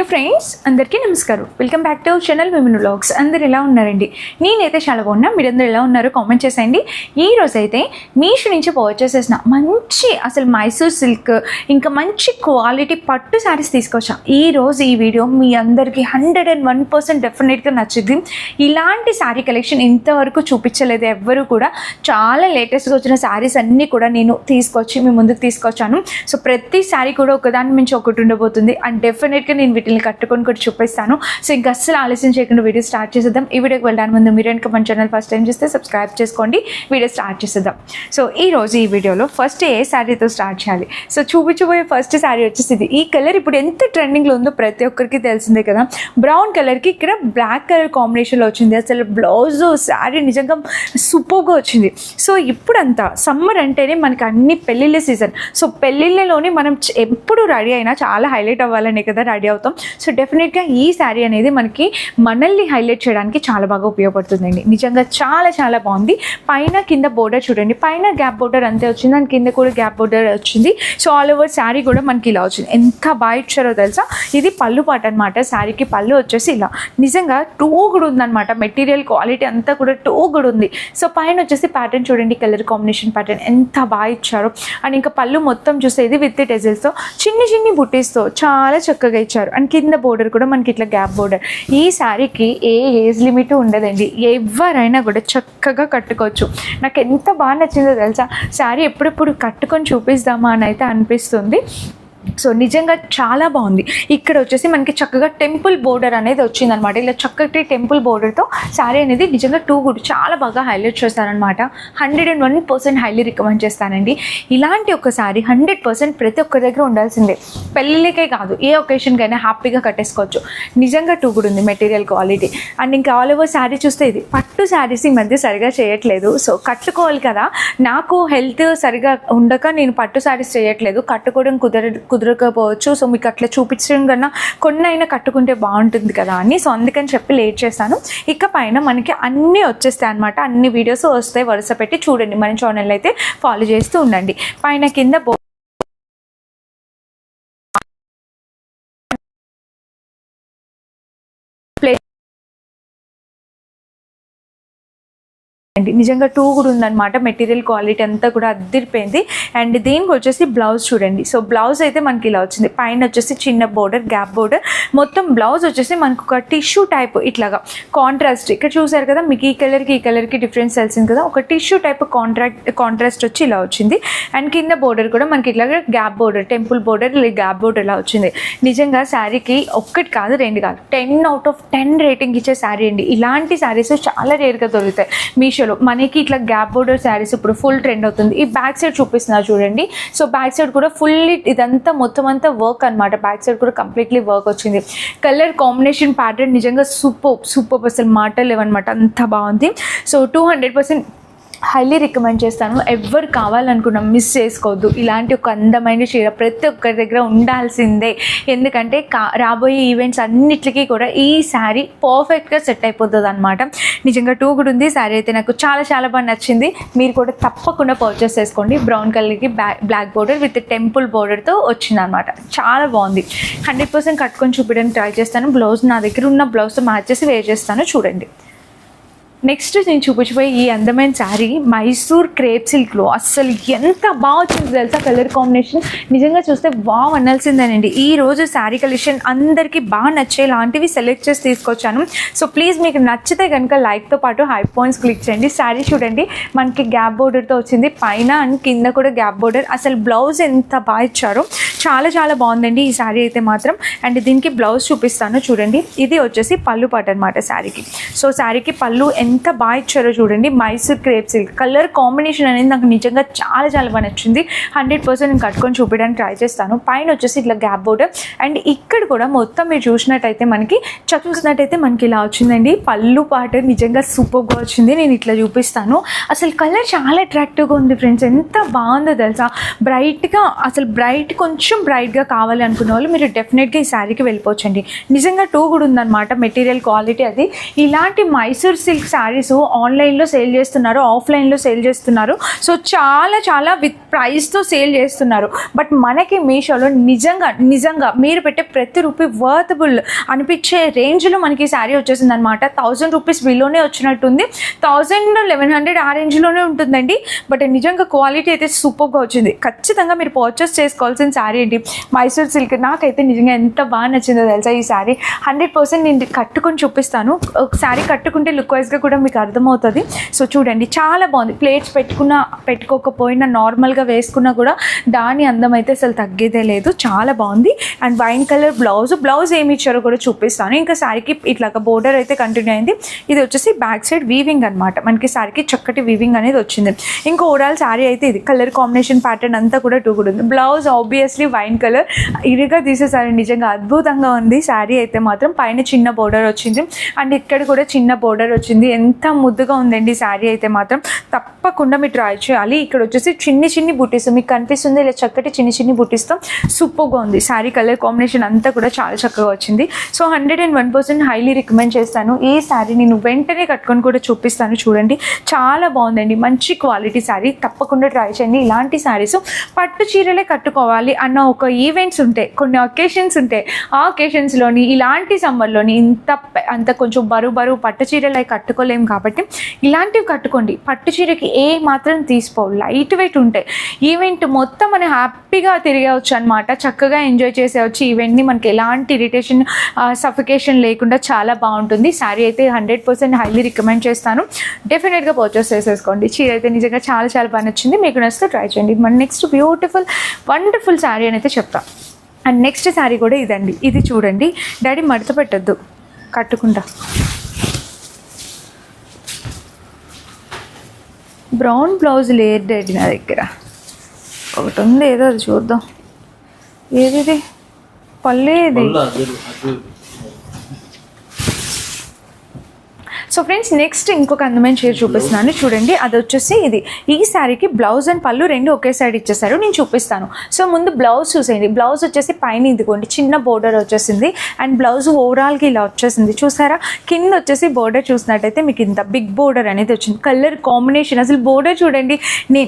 Hello friends, అందరికీ నమస్కారం. Welcome back to channel women vlogs. అందరు ఎలా ఉన్నారండి? నేనైతే చాలా బాగున్నా. మీరందరూ ఎలా ఉన్నారో కామెంట్ చేసేయండి. ఈ రోజు అయితే మీషో నుంచి పర్చేస్ చేసిన మంచి అసలు మైసూర్ సిల్క్ ఇంకా మంచి క్వాలిటీ పట్టు శారీస్ తీసుకొచ్చా. ఈ రోజు ఈ వీడియో మీ అందరికీ 101% డెఫినెట్గా నచ్చుద్ది. ఇలాంటి శారీ కలెక్షన్ ఇంతవరకు చూపించలేదు ఎవ్వరు కూడా. చాలా లేటెస్ట్గా వచ్చిన శారీస్ అన్నీ కూడా నేను తీసుకొచ్చి మీ ముందుకు తీసుకొచ్చాను. సో ప్రతి శారీ కూడా ఒకదాని నుంచి ఒకటి ఉండబోతుంది. అండ్ డెఫినెట్గా నేను వీటిని కట్టుకొని కూడా చూపిస్తాను. సో ఇంకా అస్సలు ఆలస్యం చేయకుండా వీడియో స్టార్ట్ చేసేద్దాం. ఈ వీడియోకి వెళ్ళడానికి ముందు మీరు కనుక మన ఛానల్ ఫస్ట్ టైం చేస్తే సబ్స్క్రైబ్ చేసుకోండి. వీడియో స్టార్ట్ చేసేద్దాం. సో ఈ రోజు ఈ వీడియోలో ఫస్ట్ ఏ శారీతో స్టార్ట్ చేయాలి. సో చూపించబోయే ఫస్ట్ శారీ వచ్చేసి ఇది. ఈ కలర్ ఇప్పుడు ఎంత ట్రెండింగ్లో ఉందో ప్రతి ఒక్కరికి తెలిసిందే కదా. బ్రౌన్ కలర్కి ఇక్కడ బ్లాక్ కలర్ కాంబినేషన్లో వచ్చింది. అసలు బ్లౌజ్ శారీ నిజంగా సూపర్గా వచ్చింది. సో ఇప్పుడంతా సమ్మర్ అంటేనే మనకి అన్ని పెళ్ళిళ్ళ సీజన్. సో పెళ్ళిళ్ళలోనే మనం ఎప్పుడు రెడీ అయినా చాలా హైలైట్ అవ్వాలనే కదా రెడీ అవుతాం. సో డెఫినెట్గా ఈ శారీ అనేది మనల్ని హైలైట్ చేయడానికి చాలా బాగా ఉపయోగపడుతుందండి. నిజంగా చాలా చాలా బాగుంది. పైన కింద బోర్డర్ చూడండి, పైన గ్యాప్ బోర్డర్ అంతే వచ్చింది, దాని కింద కూడా గ్యాప్ బోర్డర్ వచ్చింది. సో ఆల్ ఓవర్ శారీ కూడా మనకి ఇలా వచ్చింది. ఎంత బాగా ఇచ్చారో తెలుసా. ఇది పళ్ళు పాట అనమాట. శారీకి పళ్ళు వచ్చేసి ఇలా నిజంగా టూ కూడా ఉందన్నమాట. మెటీరియల్ క్వాలిటీ అంతా కూడా టూ కూడా ఉంది. సో పైన వచ్చేసి ప్యాటర్న్ చూడండి, కలర్ కాంబినేషన్ ప్యాటర్న్ ఎంత బాగా ఇచ్చారు. అండ్ ఇంకా పళ్ళు మొత్తం చూస్తే ఇది విత్ టెజిల్స్తో చిన్ని చిన్ని బుట్టీస్తో చాలా చక్కగా ఇచ్చారు. అండ్ కింద బోర్డర్ కూడా మనకి ఇట్లా గ్యాప్ బోర్డర్. ఈ శారీకి ఏ ఏజ్ లిమిట్ ఉండదండి, ఎవరైనా కూడా చక్కగా కట్టుకోవచ్చు. నాకు ఎంత బాగా నచ్చిందో తెలుసా. శారీ ఎప్పుడెప్పుడు కట్టుకొని చూపిస్తామా అని అయితే అనిపిస్తుంది. సో నిజంగా చాలా బాగుంది. ఇక్కడ వచ్చేసి మనకి చక్కగా టెంపుల్ బోర్డర్ అనేది వచ్చిందనమాట. ఇలా చక్కటి టెంపుల్ బోర్డర్తో శారీ అనేది నిజంగా టూ గుడ్ చాలా బాగా హైలైట్ చేస్తారనమాట. 101% హైలీ రికమెండ్ చేస్తానండి. ఇలాంటి ఒక శారీ 100% ప్రతి ఒక్కరి దగ్గర ఉండాల్సిందే. పెళ్ళిళ్ళకే కాదు, ఏ ఒకేషన్కైనా హ్యాపీగా కట్టేసుకోవచ్చు. నిజంగా టూ గుడ్ ఉంది మెటీరియల్ క్వాలిటీ. అండ్ ఇంకా ఆల్ ఓవర్ శారీ చూస్తే ఇది పట్టు శారీస్ ఈ మధ్య సరిగా చేయట్లేదు. సో కట్టుకోవాలి కదా, నాకు హెల్త్ సరిగా ఉండక నేను పట్టు శారీస్ చేయట్లేదు. కట్టుకోవడం కుదరకపోవచ్చు. సో మీకు అట్లా చూపించడం కన్నా కొన్ని అయినా కట్టుకుంటే బాగుంటుంది కదా అని, సో అందుకని చెప్పి లేట్ చేశాను. ఇక పైన మనకి అన్నీ వచ్చేస్తాయి అనమాట. అన్ని వీడియోస్ వస్తాయి, వరుస పెట్టి చూడండి. మన ఛానల్ అయితే ఫాలో చేస్తూ ఉండండి. పైన కింద నిజంగా టూ కూడా ఉందన్నమాట. మెటీరియల్ క్వాలిటీ అంతా కూడా అద్దరిపోయింది. అండ్ దీనికి వచ్చేసి బ్లౌజ్ చూడండి. సో బ్లౌజ్ అయితే మనకి ఇలా వచ్చింది. పైన వచ్చేసి చిన్న బోర్డర్, గ్యాప్ బోర్డర్, మొత్తం బ్లౌజ్ వచ్చేసి మనకు ఒక టిష్యూ టైప్ ఇట్లాగా కాంట్రాస్ట్. ఇక్కడ చూసారు కదా, మీకు ఈ కలర్కి డిఫరెన్స్ తెలిసింది కదా. ఒక టిష్యూ టైప్ కాంట్రాస్ట్ వచ్చి ఇలా వచ్చింది. అండ్ కింద బోర్డర్ కూడా మనకి ఇట్లాగా gap border, temple border, gap border ఇలా వచ్చింది. నిజంగా శారీకి ఒక్కటి కాదు రెండు కాదు 10 out of 10 రేటింగ్ ఇచ్చే శారీ అండి. ఇలాంటి శారీస్ చాలా రేర్గా దొరుకుతాయి మీషోలో. మనకి ఇట్లా గ్యాప్ బోర్డర్ శారీస్ ఇప్పుడు ఫుల్ ట్రెండ్ అవుతుంది. ఈ బ్యాక్ సైడ్ చూపిస్తున్నా చూడండి. సో బ్యాక్ సైడ్ కూడా ఫుల్లీ ఇదంతా మొత్తం అంతా వర్క్ అనమాట. బ్యాక్ సైడ్ కూడా కంప్లీట్లీ వర్క్ వచ్చింది. కలర్ కాంబినేషన్ ప్యాటర్న్ నిజంగా సూపర్ అసలు మాటలు లేవన్నమాట. అంత బాగుంది. సో 200% హైలీ రికమెండ్ చేస్తాను. ఎవరు కావాలనుకున్నా మిస్ చేసుకోవద్దు. ఇలాంటి ఒక అందమైన చీర ప్రతి ఒక్కరి దగ్గర ఉండాల్సిందే. ఎందుకంటే రాబోయే ఈవెంట్స్ అన్నిటికీ కూడా ఈ శారీ పర్ఫెక్ట్గా సెట్ అయిపోతుంది అనమాట. నిజంగా టూ కూడా ఉంది. శారీ అయితే నాకు చాలా చాలా బాగా నచ్చింది. మీరు కూడా తప్పకుండా పర్చేస్ చేసుకోండి. బ్రౌన్ కలర్కి బ్లాక్ బోర్డర్ విత్ టెంపుల్ బోర్డర్తో వచ్చింది అనమాట. చాలా బాగుంది. 100% కట్టుకొని చూపించడానికి ట్రై చేస్తాను. బ్లౌజ్ నా దగ్గర ఉన్న బ్లౌజ్తో మ్యాచ్ చేసి వేర్ చేస్తాను చూడండి. నెక్స్ట్ నేను చూపించిపోయి ఈ అందమైన శారీ మైసూర్ క్రేప్ సిల్క్లో అస్సలు ఎంత బాగా వచ్చింది తెలుసా. కలర్ కాంబినేషన్ నిజంగా చూస్తే బాగా అనాల్సిందేనండి. ఈ రోజు శారీ కలెక్షన్ అందరికీ బాగా నచ్చేలాంటివి సెలెక్ట్ చేసి తీసుకొచ్చాను. సో ప్లీజ్ మీకు నచ్చితే కనుక లైక్తో పాటు హై పాయింట్స్ క్లిక్ చేయండి. శారీ చూడండి, మనకి గ్యాప్ బోర్డర్తో వచ్చింది. పైన అండ్ కింద కూడా గ్యాప్ బోర్డర్. అసలు బ్లౌజ్ ఎంత బాగా ఇచ్చారో, చాలా చాలా బాగుందండి ఈ శారీ అయితే మాత్రం. అండ్ దీనికి బ్లౌజ్ చూపిస్తాను చూడండి. ఇది వచ్చేసి పళ్ళు పాట అనమాట శారీకి. సో శారీకి పళ్ళు ఎంత బాగా ఇచ్చారో చూడండి. Mysore crepe silk colour combination అనేది నాకు నిజంగా చాలా చాలా బాగా నచ్చింది. 100% నేను కట్టుకొని చూపించడానికి ట్రై చేస్తాను. పైన వచ్చేసి ఇట్లా గ్యాప్ బోర్డర్. అండ్ ఇక్కడ కూడా మొత్తం మీరు చూసినట్టయితే మనకి చూసినట్టయితే మనకి ఇలా వచ్చిందండి. పళ్ళు పాట నిజంగా సూపర్గా వచ్చింది. నేను ఇట్లా చూపిస్తాను. అసలు కలర్ చాలా అట్రాక్టివ్గా ఉంది ఫ్రెండ్స్. ఎంత బాగుందో తెలుసా. బ్రైట్గా అసలు కొంచెం బ్రైట్గా కావాలి అనుకున్న వాళ్ళు మీరు డెఫినెట్గా ఈ శారీకి వెళ్ళిపోవచ్చండి. నిజంగా టూ కూడా ఉందన్నమాట మెటీరియల్ క్వాలిటీ అది. ఇలాంటి మైసూర్ సిల్క్ శారీస్ ఆన్లైన్లో సేల్ చేస్తున్నారు, ఆఫ్లైన్లో సేల్ చేస్తున్నారు. సో చాలా విత్ ప్రైస్తో సేల్ చేస్తున్నారు. బట్ మనకి మీషోలో నిజంగా మీరు పెట్టే ప్రతి రూపీ వర్తబుల్ అనిపించే రేంజ్లో మనకి శారీ వచ్చేసింది అనమాట. 1000 రూపీస్ బిలోనే వచ్చినట్టుంది. 1100 ఆ రేంజ్లోనే ఉంటుందండి. బట్ నిజంగా క్వాలిటీ అయితే సూపర్గా వచ్చింది. ఖచ్చితంగా మీరు పర్చేస్ చేసుకోవాల్సిన శారీ ఏంటి, మైసూర్ సిల్క్. నాకైతే నిజంగా ఎంత బాగా నచ్చిందో తెలుసా ఈ శారీ. 100% నేను కట్టుకొని చూపిస్తాను. ఒక శారీ కట్టుకుంటే లుక్ వైజ్గా కూడా మీకు అర్థమవుతుంది. సో చూడండి, చాలా బాగుంది. ప్లేట్స్ పెట్టుకోకపోయినా నార్మల్గా వేసుకున్నా కూడా దాని అందం అయితే అసలు తగ్గేదే లేదు. చాలా బాగుంది. అండ్ వైన్ కలర్ బ్లౌజ్ ఏమి ఇచ్చారో కూడా చూపిస్తాను. ఇంకా శారీకి ఇట్లాగా బోర్డర్ అయితే కంటిన్యూ అయింది. ఇది వచ్చేసి బ్యాక్ సైడ్ వీవింగ్ అనమాట. మనకి శారీకి చక్కటి వీవింగ్ అనేది వచ్చింది. ఇంకా ఓవరాల్ శారీ అయితే ఇది కలర్ కాంబినేషన్ ప్యాటర్న్ అంతా కూడా కూడా ఉంది. బ్లౌజ్ ఆబ్వియస్లీ వైన్ కలర్ ఇరుగా తీసేసారి. నిజంగా అద్భుతంగా ఉంది శారీ అయితే మాత్రం. పైన చిన్న బోర్డర్ వచ్చింది అండ్ ఇక్కడ కూడా చిన్న బోర్డర్ వచ్చింది. ఎంత ముద్దుగా ఉందండి శారీ అయితే మాత్రం. తప్పకుండా మీరు ట్రై చేయాలి. ఇక్కడ వచ్చేసి చిన్ని బుటీస్ మీకు కనిపిస్తుంది, ఇలా చక్కటి చిన్ని బుటీస్తో సూపర్గా ఉంది. శారీ కలర్ కాంబినేషన్ అంతా కూడా చాలా చక్కగా వచ్చింది. సో 101% హైలీ రికమెండ్ చేస్తాను. ఈ శారీ నేను వెంటనే కట్టుకొని కూడా చూపిస్తాను. చూడండి, చాలా బాగుందండి. మంచి క్వాలిటీ శారీ. తప్పకుండా ట్రై చేయండి. ఇలాంటి శారీస్ పట్టు చీరలే కట్టుకోవాలి అన్న ఒక ఈవెంట్స్ ఉంటాయి, కొన్ని ఒకేషన్స్ ఉంటాయి. ఆ ఒకేషన్స్లోని ఇలాంటి సమ్మర్లోని అంత కొంచెం బరువు పట్టు చీరలు అవి కట్టుకోలేము కాబట్టి ఇలాంటివి కట్టుకోండి. పట్టు చీరకి ఏ మాత్రం తీసుకోవు, లైట్ వెయిట్ ఉంటాయి. ఈవెంట్ మొత్తం మనం హ్యాపీగా తిరిగేవచ్చు అనమాట. చక్కగా ఎంజాయ్ చేసేవచ్చు ఈవెంట్ని. మనకి ఎలాంటి ఇరిటేషన్ సఫికేషన్ లేకుండా చాలా బాగుంటుంది. శారీ అయితే 100% హైలీ రికమెండ్ చేస్తాను. డెఫినెట్గా పర్చేస్ చేసేసుకోండి. చీర అయితే నిజంగా చాలా బాగా నచ్చింది. మీకు నచ్చితే ట్రై చేయండి. మన నెక్స్ట్ బ్యూటిఫుల్ వండర్ఫుల్ శారీ అని అయితే చెప్తాం. అండ్ నెక్స్ట్ శారీ కూడా ఇదండి. ఇది చూడండి, డాడీ మడత పెట్టద్దు, కట్టుకుంటా. బ్రౌన్ బ్లౌజ్ లేదు డాడీ నా దగ్గర. ఒకటి ఉంది, ఏదో అది చూద్దాం. ఏది పల్లేది. సో ఫ్రెండ్స్, నెక్స్ట్ ఇంకొక అందమైన చీర చూపిస్తున్నాను. చూడండి, అది వచ్చేసి ఇది. ఈ శారీకి బ్లౌజ్ అండ్ పళ్ళు రెండు ఒకే సైడ్ ఇచ్చేసారు. నేను చూపిస్తాను. సో ముందు బ్లౌజ్ చూసేయండి. బ్లౌజ్ వచ్చేసి పైన ఇదిగోండి చిన్న బోర్డర్ వచ్చేసింది అండ్ బ్లౌజ్ ఓవరాల్గా ఇలా వచ్చేసింది. చూసారా, కింద వచ్చేసి బోర్డర్ చూసినట్టయితే మీకు ఇంత బిగ్ బోర్డర్ అనేది వచ్చింది. కలర్ కాంబినేషన్ అసలు బోర్డర్ చూడండి.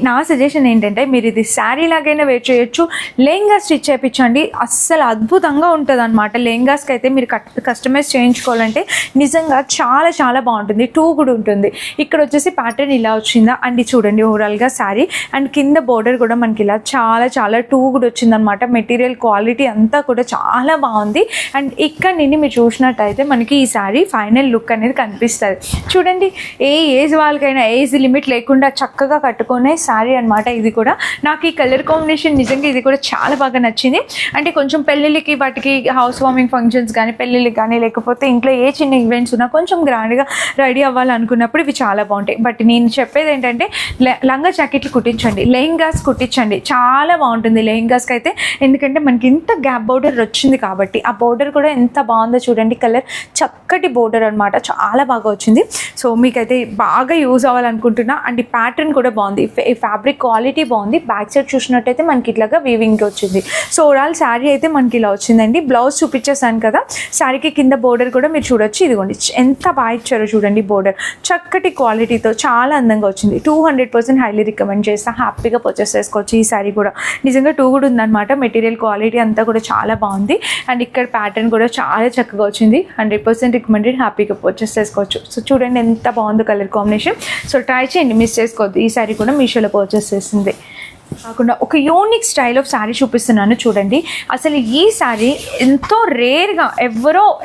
నా సజెషన్ ఏంటంటే మీరు ఇది శారీ లాగైనా వేర్ చేయొచ్చు, లెహంగా స్టిచ్ చేయించండి. అస్సలు అద్భుతంగా ఉంటుంది అనమాట. లెహంగాస్కి అయితే మీరు కస్టమైజ్ చేయించుకోవాలంటే నిజంగా చాలా బాగుంటుంది. టూ కూడా ఉంటుంది. ఇక్కడ వచ్చేసి ప్యాటర్న్ ఇలా వచ్చిందా అండి. చూడండి ఓవరాల్గా శారీ అండ్ కింద బోర్డర్ కూడా మనకి ఇలా చాలా టూ కూడా వచ్చిందనమాట. మెటీరియల్ క్వాలిటీ అంతా కూడా చాలా బాగుంది. అండ్ ఇక్కడ నుండి మీరు చూసినట్టయితే మనకి ఈ శారీ ఫైనల్ లుక్ అనేది కనిపిస్తుంది. చూడండి, ఏ ఏజ్ వాళ్ళకైనా ఏజ్ లిమిట్ లేకుండా చక్కగా కట్టుకునే శారీ అనమాట. ఇది కూడా నాకు ఈ కలర్ కాంబినేషన్ నిజంగా ఇది కూడా చాలా బాగా నచ్చింది. అంటే కొంచెం పెళ్ళిళ్ళకి వాటికి హౌస్ వార్మింగ్ ఫంక్షన్స్ కానీ పెళ్ళిళ్ళకి కానీ లేకపోతే ఇంట్లో ఏ చిన్న ఈవెంట్స్ ఉన్నా కొంచెం గ్రాండ్గా రెడీ అవ్వాలనుకున్నప్పుడు ఇవి చాలా బాగుంటాయి. బట్ నేను చెప్పేది ఏంటంటే లంగా జాకెట్లు కుట్టించండి, లెహంగాస్ కుట్టించండి, చాలా బాగుంటుంది లెహంగాస్కి అయితే. ఎందుకంటే మనకి ఇంత గ్యాప్ బోర్డర్ వచ్చింది కాబట్టి ఆ బోర్డర్ కూడా ఎంత బాగుందో చూడండి. కలర్ చక్కటి బోర్డర్ అనమాట, చాలా బాగా వచ్చింది. సో మీకైతే బాగా యూజ్ అవ్వాలనుకుంటున్నా. అండ్ ఈ ప్యాటర్న్ కూడా బాగుంది, ఈ ఫ్యాబ్రిక్ క్వాలిటీ బాగుంది. బ్యాక్ సైడ్ చూసినట్టయితే మనకి ఇట్లాగా వీవింగ్ వచ్చింది. సో ఓవరాల్ శారీ అయితే మనకి ఇలా వచ్చిందండి. బ్లౌజ్ చూపించేసాను కదా, శారీకి కింద బోర్డర్ కూడా మీరు చూడొచ్చు. ఇదిగోండి ఎంత బాగా ఇచ్చారు చూడండి. బోర్డర్ చక్కటి క్వాలిటీతో చాలా అందంగా వచ్చింది. 200% హైలీ రికమెండ్ చేస్తాను. హ్యాపీగా పర్చేస్ చేసుకోవచ్చు. ఈ శారీ కూడా నిజంగా టూ కూడా ఉందన్నమాట. మెటీరియల్ క్వాలిటీ అంతా కూడా చాలా బాగుంది. అండ్ ఇక్కడ ప్యాటర్న్ కూడా చాలా చక్కగా వచ్చింది. 100% రికమెండెడ్. హ్యాపీగా పర్చేస్ చేసుకోవచ్చు. సో చూడండి ఎంత బాగుందో కలర్ కాంబినేషన్. సో ట్రై చేయండి, మిస్ చేసుకోవద్దు. ఈ శారీ కూడా మీషోలో పర్చేస్ చేసింది కాకుండా ఒక యూనిక్ స్టైల్ ఆఫ్ శారీ చూపిస్తున్నాను చూడండి. అసలు ఈ శారీ ఎంతో రేర్గా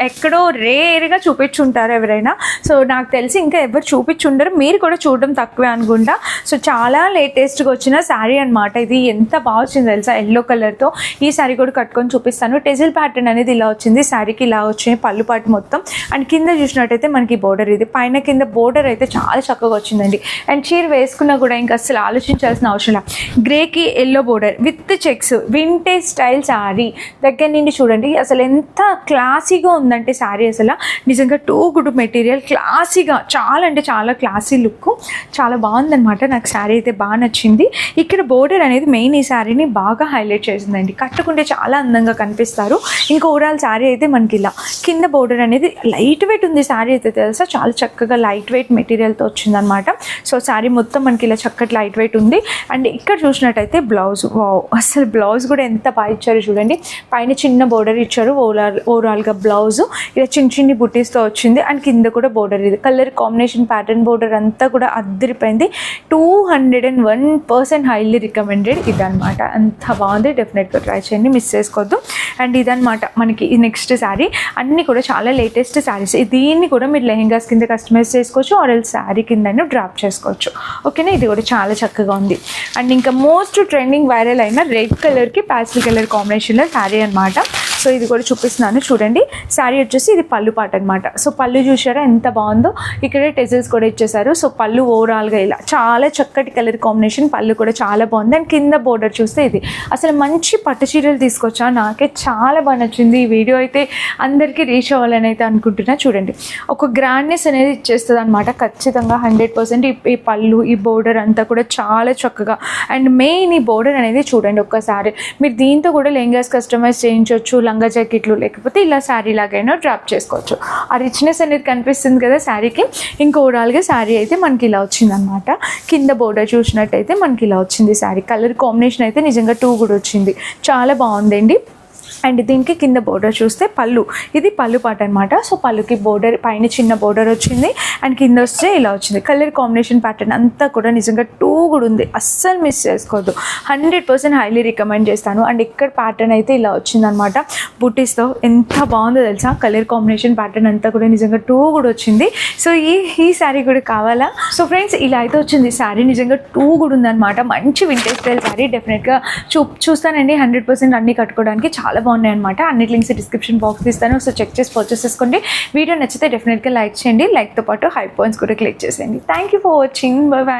ఎక్కడో రేర్గా చూపించుంటారు ఎవరైనా. సో నాకు తెలిసి ఇంకా ఎవరు చూపించుండరు, మీరు కూడా చూడడం తక్కువే అనుకుంటా. సో చాలా లేటెస్ట్గా వచ్చిన శారీ అనమాట ఇది. ఎంత బాగా వచ్చింది తెలుసా, ఎల్లో కలర్తో. ఈ శారీ కూడా కట్టుకొని చూపిస్తాను. టెజిల్ ప్యాటర్న్ అనేది ఇలా వచ్చింది, శారీకి ఇలా వచ్చింది పళ్ళు పాటు మొత్తం. అండ్ కింద చూసినట్టయితే మనకి బోర్డర్ ఇది, పైన కింద బోర్డర్ అయితే చాలా చక్కగా వచ్చిందండి. అండ్ చీర వేసుకున్నా కూడా ఇంకా అసలు ఆలోచించాల్సిన అవసరం లేదు. గ్రేకి yellow border with checks vintage style sari దగ్గర నుండి చూడండి అసలు ఎంత క్లాసీగా ఉందంటే శారీ అసలు నిజంగా టూ గుడ్ మెటీరియల్ క్లాసీగా చాలా అంటే చాలా క్లాసీ లుక్ చాలా బాగుందనమాట. నాకు శారీ అయితే బాగా నచ్చింది. ఇక్కడ బోర్డర్ అనేది మెయిన్ ఈ శారీని బాగా హైలైట్ చేసిందండి. కట్టుకుంటే చాలా అందంగా కనిపిస్తారు. ఇంకా ఓవరాల్ శారీ అయితే మనకి ఇలా కింద బోర్డర్ అనేది లైట్ వెయిట్ ఉంది. శారీ అయితే తెలుసా చాలా చక్కగా లైట్ వెయిట్ మెటీరియల్తో వచ్చిందనమాట. సో శారీ మొత్తం మనకి ఇలా చక్కటి లైట్ వెయిట్ ఉంది. అండ్ ఇక్కడ చూసినట్టయితే బ్లౌజ్ వావ్ అసలు బ్లౌజ్ కూడా ఎంత బాగా ఇచ్చారు చూడండి. పైన చిన్న బోర్డర్ ఇచ్చారు. ఓవరాల్గా బ్లౌజ్ ఇలా చిన్న చిన్ని బుటీస్తో వచ్చింది. అండ్ కింద కూడా బోర్డర్ ఇది కలర్ కాంబినేషన్ ప్యాటర్న్ బోర్డర్ అంతా కూడా అద్దరిపోయింది. 201% హైలీ రికమెండెడ్ ఇదనమాట. అంత బాగుంది. డెఫినెట్గా ట్రై చేయండి, మిస్ చేసుకోవద్దు. అండ్ ఇదనమాట మనకి ఈ నెక్స్ట్ శారీ. అన్నీ కూడా చాలా లేటెస్ట్ శారీస్. దీన్ని కూడా మీరు లెహెంగాస్ కింద కస్టమైజ్ చేసుకోవచ్చు ఆర్ ఎల్ శారీ కింద డ్రాప్ చేసుకోవచ్చు. ఓకేనా, ఇది కూడా చాలా చక్కగా ఉంది. అండ్ ఇంకా మోస్ట్ ట్రెండింగ్ వైరల్ అయిన రెడ్ కలర్కి ప్యాస్టల్ కలర్ కాంబినేషన్లో శారీ అనమాట. సో ఇది కూడా చూపిస్తున్నాను చూడండి. శారీ వచ్చేసి ఇది పళ్ళు పాట అనమాట. సో పళ్ళు చూసారా ఎంత బాగుందో. ఇక్కడే టెజల్స్ కూడా ఇచ్చేసారు. సో పళ్ళు ఓవరాల్గా ఇలా చాలా చక్కటి కలర్ కాంబినేషన్. పళ్ళు కూడా చాలా బాగుంది. అండ్ కింద బోర్డర్ చూస్తే ఇది అసలు మంచి పట్టు చీరలు తీసుకొచ్చా. నాకే చాలా బాగా నచ్చింది. ఈ వీడియో అయితే అందరికీ రీచ్ అవ్వాలని అయితే అనుకుంటున్నా. చూడండి ఒక గ్రాండ్నెస్ అనేది ఇచ్చేస్తుంది అనమాట ఖచ్చితంగా 100%. ఈ పళ్ళు ఈ బోర్డర్ అంతా కూడా చాలా చక్కగా. అండ్ మెయిన్ ఈ బోర్డర్ అనేది చూడండి ఒక్కసారి. మీరు దీంతో కూడా లెహంగాస్ కస్టమైజ్ చేయించవచ్చు, లంగా జాకెట్లు, లేకపోతే ఇలా శారీ లాగైనా డ్రాప్ చేసుకోవచ్చు. ఆ రిచ్నెస్ అనేది కనిపిస్తుంది కదా శారీకి. ఇంకా ఓవరాల్గా శారీ అయితే మనకి ఇలా వచ్చిందనమాట. కింద బోర్డర్ చూసినట్టయితే మనకి ఇలా వచ్చింది శారీ. కలర్ కాంబినేషన్ అయితే నిజంగా 2 కూడా వచ్చింది. చాలా బాగుందండి. అండ్ దీనికి కింద బోర్డర్ చూస్తే పళ్ళు ఇది పళ్ళు పాట అనమాట. సో పళ్ళుకి బోర్డర్ పైన చిన్న బోర్డర్ వచ్చింది. అండ్ కింద వస్తే ఇలా వచ్చింది. కలర్ కాంబినేషన్ ప్యాటర్న్ అంతా కూడా నిజంగా 2 కూడా ఉంది. అస్సలు మిస్ చేసుకోవద్దు. 100% హైలీ రికమెండ్ చేస్తాను. అండ్ ఇక్కడ ప్యాటర్న్ అయితే ఇలా వచ్చిందనమాట బూటీస్తో. ఎంత బాగుందో తెలుసా. కలర్ కాంబినేషన్ ప్యాటర్న్ అంతా కూడా నిజంగా 2 కూడా వచ్చింది. సో ఈ శారీ కూడా కావాలా? సో ఫ్రెండ్స్ ఇలా అయితే వచ్చింది శారీ. నిజంగా 2 కూడా ఉందన్నమాట. మంచి వింటేజ్ స్టైల్ శారీ. డెఫినెట్గా చూస్తానండి. 100% అన్నీ కట్టుకోవడానికి చాలా బాగున్నాయి అనమాట. అన్ని లింక్స్ డిస్క్రిప్షన్ బాక్స్ ఇస్తాను. సో చెక్ చేసి పర్చేస్ చేసుకోండి. వీడియో నచ్చితే డెఫినెట్గా లైక్ చేయండి. లైక్తో పాటు హై పాయింట్స్ కూడా క్లిక్ చేసేయండి. Thank you for watching. By by.